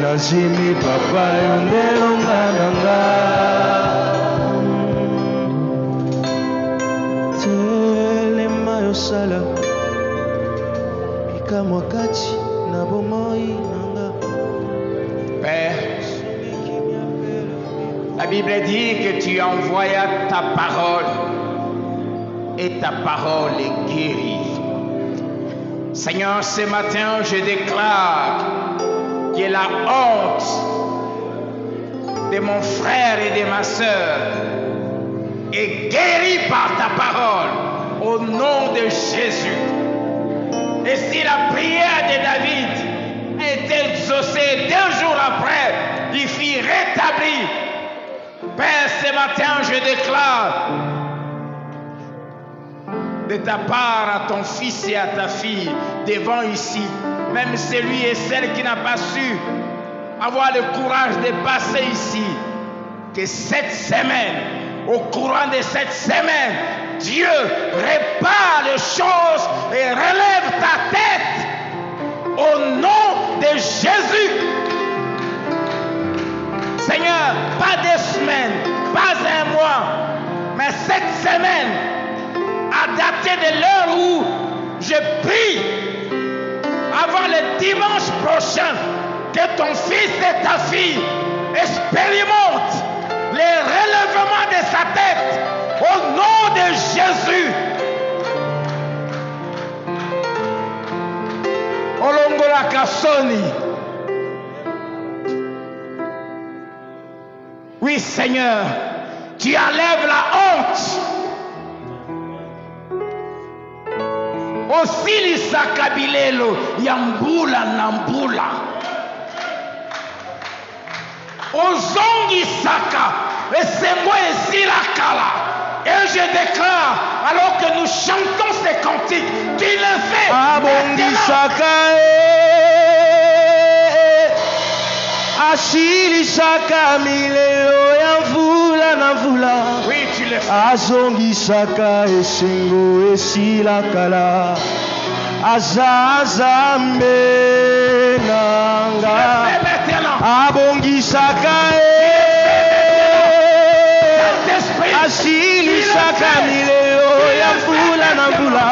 Nazimi papa yo nelonga na nga. Telema yosala likamwa kati na bomoi na nga. Père, la Bible dit que tu envoyas ta parole et ta parole est guérie. Seigneur, ce matin, je déclare que la honte de mon frère et de ma sœur est guérie par ta parole au nom de Jésus. Et si la prière de David est exaucée 2 jours après, il fut rétabli. Père, ce matin, je déclare de ta part à ton fils et à ta fille devant ici, même celui et celle qui n'a pas su avoir le courage de passer ici, que cette semaine, au courant de cette semaine, Dieu répare les choses et relève ta tête au nom de Jésus. Seigneur, pas 2 semaines, pas 1 mois, mais cette semaine a daté de l'heure où je prie avant le dimanche prochain que ton fils et ta fille expérimentent le relèvement de sa tête au nom de Jésus. Olongola Kasoni. Oui, Seigneur, tu enlèves la honte. Osilisa kabilelo yambula nambula. Ozongisaka esengo esilakala. Et je déclare, alors que nous chantons ces cantiques, tu le fais. Abongisaka asilisaka milelo ya mvula na mvula. Oui, tu le fais. Azongisaka esengo esilakala. Azazambe nanga. Abongisaka asilisaka milelo ya mvula na mvula.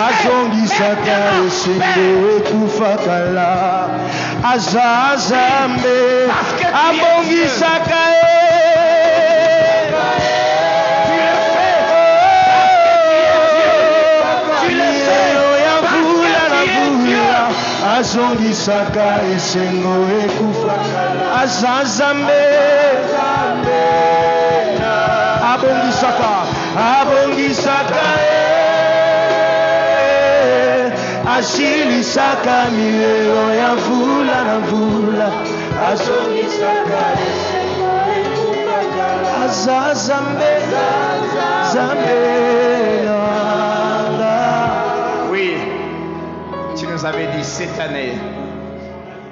Azongisaka esengo ekufakala. Azazambe abongisaka azongisaka esengo ekufakala. Azazambe abongisaka asilisaka milelo ya mvula na mvula. Azongisaka esengo ekufakala. Azazambe Oui, tu nous avais dit cette année,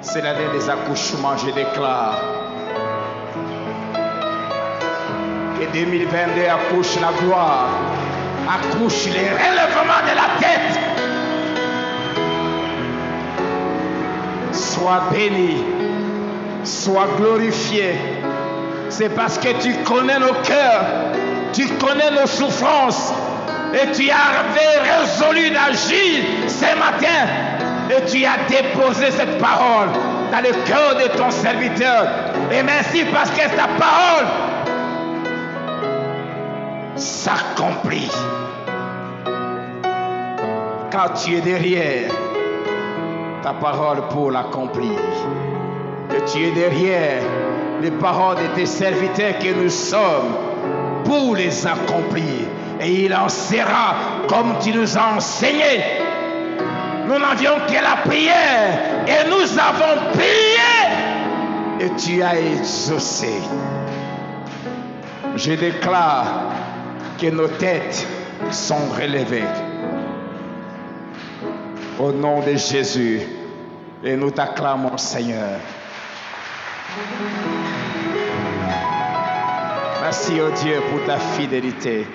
c'est l'année des accouchements, je déclare Et 2022 accouche la gloire, accouche les relèvements de la tête. Sois béni, sois glorifié. C'est parce que tu connais nos cœurs, tu connais nos souffrances et tu avais résolu d'agir ce matin et tu as déposé cette parole dans le cœur de ton serviteur. Et merci parce que ta parole s'accomplit. Car tu es derrière ta parole pour l'accomplir. Et tu es derrière les paroles de tes serviteurs que nous sommes pour les accomplir. Et il en sera comme tu nous as enseigné. Nous n'avions que la prière et nous avons prié et tu as exaucé. Je déclare que nos têtes sont relevées au nom de Jésus et nous t'acclamons, Seigneur. Merci, oh Dieu, pour ta fidélité.